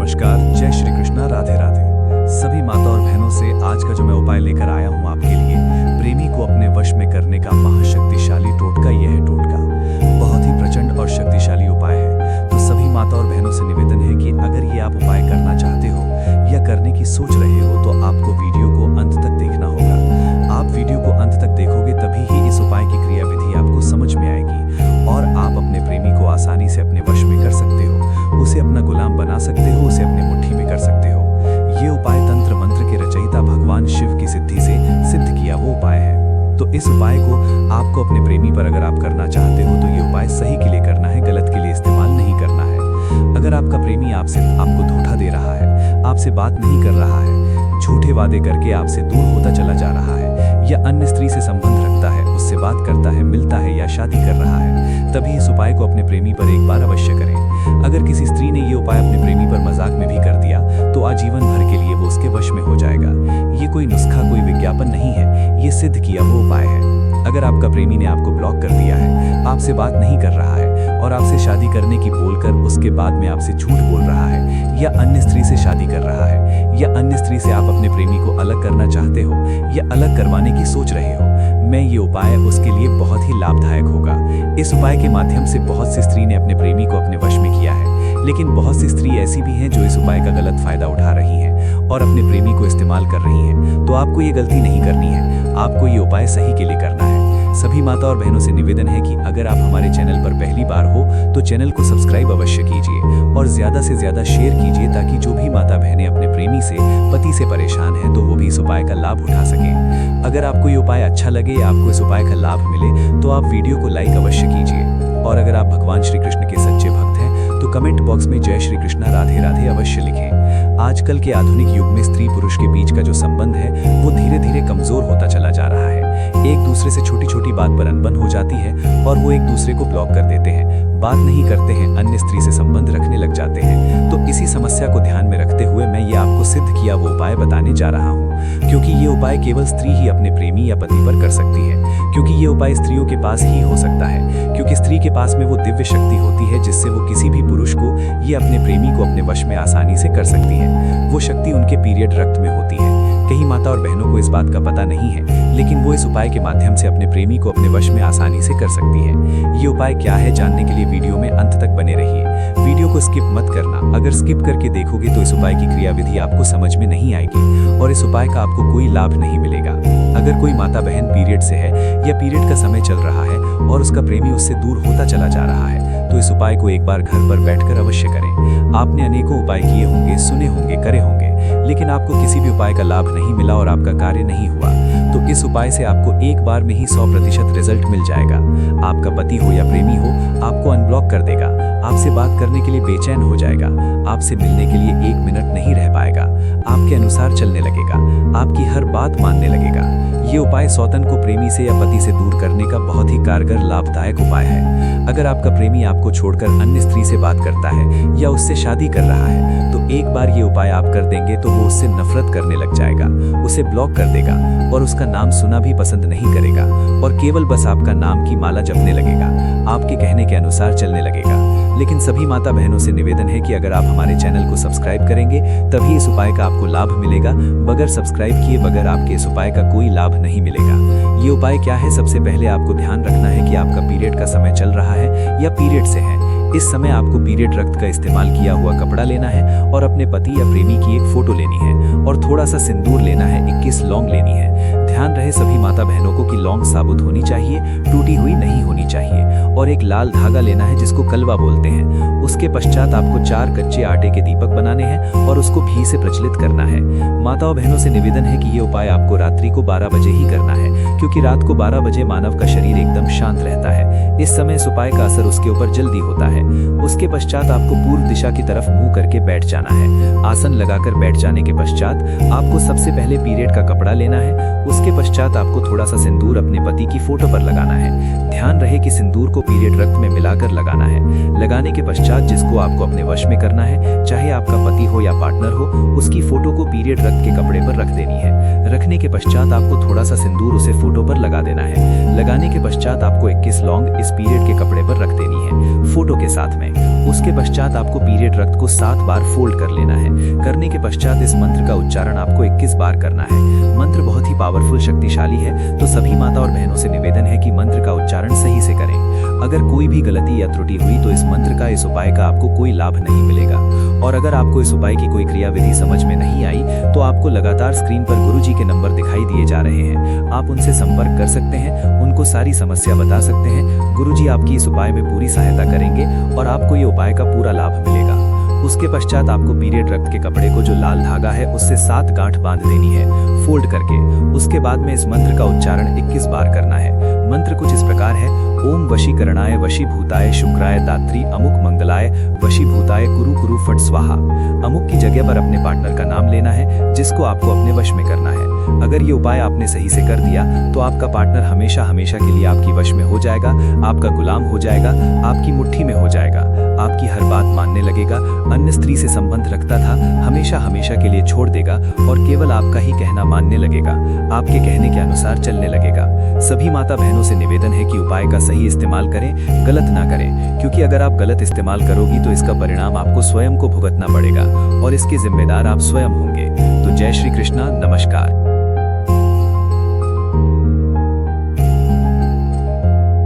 नमस्कार, जय श्री कृष्णा, राधे राधे। सभी माता और बहनों से आज का जो मैं उपाय लेकर आया हूँ आपके लिए, प्रेमी को अपने वश में करने का महाशक्तिशाली टोटका। यह है टोटका बहुत ही प्रचंड और शक्तिशाली उपाय है। तो सभी माता और बहनों से निवेदन है कि अगर ये आप उपाय करना चाहते हो या करने की सोच रहे हो तो आपको वीडियो को अंत तक देखना होगा। आप वीडियो को अंत तक देखोगे तभी ही इस उपाय की क्रियाविधि आपको समझ में आएगी और आप अपने प्रेमी को आसानी से अपने वश में कर सकते हो, उसे अपना गुलाम बना सकते हो, उसे अपनी मुट्ठी में कर सकते हो। ये उपाय तंत्र मंत्र के रचयिता भगवान शिव की सिद्धि से सिद्ध किया वो उपाय है। तो इस उपाय को आपको अपने प्रेमी पर अगर आप करना चाहते हो तो ये उपाय सही के लिए करना है, गलत के लिए इस्तेमाल नहीं करना है। अगर आपका प्रेमी आपको धोखा दे रहा है, आपसे बात नहीं कर रहा है, झूठे वादे करके आपसे दूर होता चला जा रहा है या अन्य स्त्री से संबंध रखता है, उससे बात करता है, मिलता है या शादी कर रहा है, तभी इस उपाय को अपने प्रेमी पर एक बार अवश्य करें। अगर किसी स्त्री ने ये उपाय अपने प्रेमी पर मजाक में भी कर दिया तो आजीवन भर के लिए वो उसके वश में हो जाएगा। ये कोई नुस्खा, कोई विज्ञापन नहीं है, ये सिद्ध किया वो उपाय है। अगर आपका प्रेमी ने आपको ब्लॉक कर दिया है, आपसे बात नहीं कर रहा है और आपसे शादी करने की बोलकर उसके बाद में आपसे झूठ बोल रहा है या अन्य स्त्री से शादी कर रहा है या अन्य स्त्री से आप अपने प्रेमी को अलग करना चाहते हो या अलग करवाने की सोच रहे हो, मैं ये उपाय उसके लिए बहुत ही लाभदायक होगा। इस उपाय के माध्यम से बहुत सी स्त्री ने अपने प्रेमी को अपने वश में किया है, लेकिन बहुत सी स्त्री ऐसी भी हैं जो इस उपाय का गलत फायदा उठा रही हैं और अपने प्रेमी को इस्तेमाल कर रही हैं। तो आपको ये गलती नहीं करनी है, आपको ये उपाय सही के लिए करना है। सभी माता और बहनों से निवेदन है कि अगर आप हमारे चैनल पर पहली बार हो तो चैनल को सब्सक्राइब अवश्य कीजिए और ज्यादा से ज्यादा शेयर कीजिए ताकि जो भी माता बहनें अपने प्रेमी से, पति से परेशान हैं तो वो भी इस उपाय का लाभ उठा सकें। अगर आपको ये उपाय अच्छा लगे या आपको इस उपाय का लाभ मिले तो आप वीडियो को लाइक अवश्य कीजिए और अगर आप भगवान श्री कृष्ण के सच्चे भक्त हैं तो कमेंट बॉक्स में जय श्री कृष्णा, राधे राधे अवश्य लिखें। आजकल के आधुनिक युग में स्त्री पुरुष के बीच का जो संबंध है वो धीरे धीरे कमजोर होता चला जा रहा है। एक दूसरे से छोटी छोटी बात पर अनबन हो जाती है और वो एक दूसरे को ब्लॉक कर देते हैं, बात नहीं करते हैं, अन्य स्त्री से संबंध रखने लग जाते हैं। तो इसी समस्या को ध्यान में रखते हुए मैं ये आपको सिद्ध किया वो उपाय बताने जा रहा हूँ, क्योंकि ये उपाय केवल स्त्री ही अपने प्रेमी या पति पर कर सकती है, क्योंकि ये उपाय स्त्रियों के पास ही हो सकता है, क्योंकि स्त्री के पास में वो दिव्य शक्ति होती है जिससे वो किसी भी पुरुष को या अपने प्रेमी को अपने वश में आसानी से कर सकती है। वो शक्ति उनके पीरियड रक्त में होती है। कई माता और बहनों को इस बात का पता नहीं है, लेकिन वो इस उपाय के माध्यम से अपने प्रेमी को अपने वश में आसानी से कर सकती है। ये उपाय क्या है जानने के लिए वीडियो में अंत तक बने रहिए। वीडियो को स्किप मत करना, अगर स्किप करके देखोगे तो इस उपाय की क्रियाविधि आपको समझ में नहीं आएगी और इस उपाय का आपको कोई लाभ नहीं मिलेगा। अगर कोई माता बहन पीरियड से है या पीरियड का समय चल रहा है और उसका प्रेमी उससे दूर होता चला जा रहा है तो इस उपाय को एक बार घर पर बैठकर अवश्य करें। आपने अनेकों उपाय किए होंगे, सुने होंगे, करे होंगे, लेकिन आपको किसी भी उपाय का लाभ नहीं मिला और आपका कार्य नहीं हुआ। तो इस उपाय से आपको एक बार में ही 100% रिजल्ट मिल जाएगा। आपका पति हो या प्रेमी हो आपको अनब्लॉक कर देगा, आपसे बात करने के लिए बेचैन हो जाएगा, आपसे मिलने के लिए 1 मिनट नहीं रह पाएगा, आपके अनुसार चलने लगेगा, आपकी हर बात मानने लगेगा। ये उपाय सौतन को प्रेमी से या पति से दूर करने का बहुत ही कारगर लाभदायक उपाय है। अगर आपका प्रेमी आपको छोड़कर अन्य स्त्री से बात करता है या उससे शादी कर रहा है तो एक बार ये उपाय आप कर देंगे तो वो उससे नफरत करने लग जाएगा, उसे ब्लॉक कर देगा और उसका नाम सुना भी पसंद नहीं करेगा और केवल बस आपका नाम की माला जपने लगेगा, आपके कहने के अनुसार चलने लगेगा। लेकिन सभी माता बहनों से निवेदन है कि अगर आप हमारे चैनल को सब्सक्राइब करेंगे तभी इस उपाय का आपको लाभ मिलेगा। बगैर सब्सक्राइब किए बगैर आपके इस उपाय का कोई लाभ नहीं मिलेगा। ये उपाय क्या है? सबसे पहले आपको ध्यान रखना है कि आपका पीरियड का समय चल रहा है या पीरियड से है। इस समय आपको पीरियड रक्त का इस्तेमाल किया हुआ कपड़ा लेना है और अपने पति या प्रेमी की एक फोटो लेनी है और थोड़ा सा सिंदूर लेना है, 21 लौंग लेनी है। ध्यान रहे सभी माता बहनों को कि लौंग साबुत होनी चाहिए, टूटी हुई नहीं होनी चाहिए और एक लाल धागा लेना है जिसको कलवा बोलते हैं। उसके पश्चात आपको 4 कच्चे आटे के दीपक बनाने हैं और उसको घी से प्रज्वलित करना है। माताओं बहनों से निवेदन है कि ये उपाय आपको रात्रि को 12 बजे ही करना है, क्योंकि रात को 12 बजे मानव का शरीर एकदम शांत रहता है। इस समय इस उपाय का असर उसके ऊपर जल्दी होता है। उसके पश्चात आपको पूर्व दिशा की तरफ मुंह करके बैठ जाना है। आसन लगाकर बैठ जाने के पश्चात आपको सबसे पहले पीरियड का कपड़ा लेना है। उसके पश्चात आपको थोड़ा सा सिंदूर अपने पति की फोटो पर लगाना है। ध्यान रहे कि सिंदूर को पीरियड रक्त में मिलाकर लगाना है। लगाने के पश्चात जिसको आपको अपने वश में करना है, चाहे आपका पति पति हो या पार्टनर हो, उसकी फोटो को पीरियड रक्त के कपड़े पर रख देनी है। रखने के पश्चात आपको थोड़ा सा सिंदूर उसे फोटो पर लगा देना है। लगाने के पश्चात आपको 21 लौंग इस पीरियड के कपड़े पर रख देनी है फोटो के साथ में। उसके पश्चात आपको पीरियड रक्त को 7 बार फोल्ड कर लेना है। करने के पश्चात इस मंत्र का उच्चारण आपको 21 बार करना है। मंत्र बहुत ही पावरफुल शक्तिशाली है, तो सभी माता और बहनों से निवेदन है कि मंत्र का उच्चारण सही से करें। अगर कोई भी गलती या त्रुटि हुई तो इस मंत्र का, इस उपाय का आपको कोई लाभ नहीं मिलेगा। और अगर आपको इस उपाय की कोई क्रियाविधि समझ में नहीं आई तो आपको लगातार स्क्रीन पर गुरुजी के नंबर दिखाई दिए जा रहे हैं। आप उनसे संपर्क कर सकते हैं, उनको सारी समस्या बता सकते हैं। गुरुजी आपकी इस उपाय में पूरी सहायता करेंगे और आपको ये उपाय का पूरा लाभ मिलेगा। उसके पश्चात आपको पीरियड रक्त के कपड़े को जो लाल धागा है उससे 7 गांठ बांध देनी है फोल्ड करके। उसके बाद में इस मंत्र का उच्चारण 21 बार करना है। मंत्र कुछ इस प्रकार है: ओम वशीकरणाय वशीभूताय शुक्राय दात्री अमुक मंगलाय वशीभूताय कुरु कुरु फट स्वाहा। अमुक की जगह पर अपने पार्टनर का नाम लेना है जिसको आपको अपने वश में करना है। अगर ये उपाय आपने सही से कर दिया तो आपका पार्टनर हमेशा हमेशा के लिए आपकी वश में हो जाएगा, आपका गुलाम हो जाएगा, आपकी मुट्ठी में हो जाएगा, आपकी हर बात मानने लगेगा। अन्य स्त्री से संबंध रखता था हमेशा हमेशा के लिए छोड़ देगा और केवल आपका ही कहना मानने लगेगा, आपके कहने के अनुसार चलने लगेगा। सभी माता बहनों से निवेदन है कि उपाय का सही इस्तेमाल करें, गलत ना करें, क्योंकि अगर आप गलत इस्तेमाल करोगी तो इसका परिणाम आपको स्वयं को भुगतना पड़ेगा और इसके जिम्मेदार आप स्वयं होंगे। तो जय श्री कृष्णा, नमस्कार।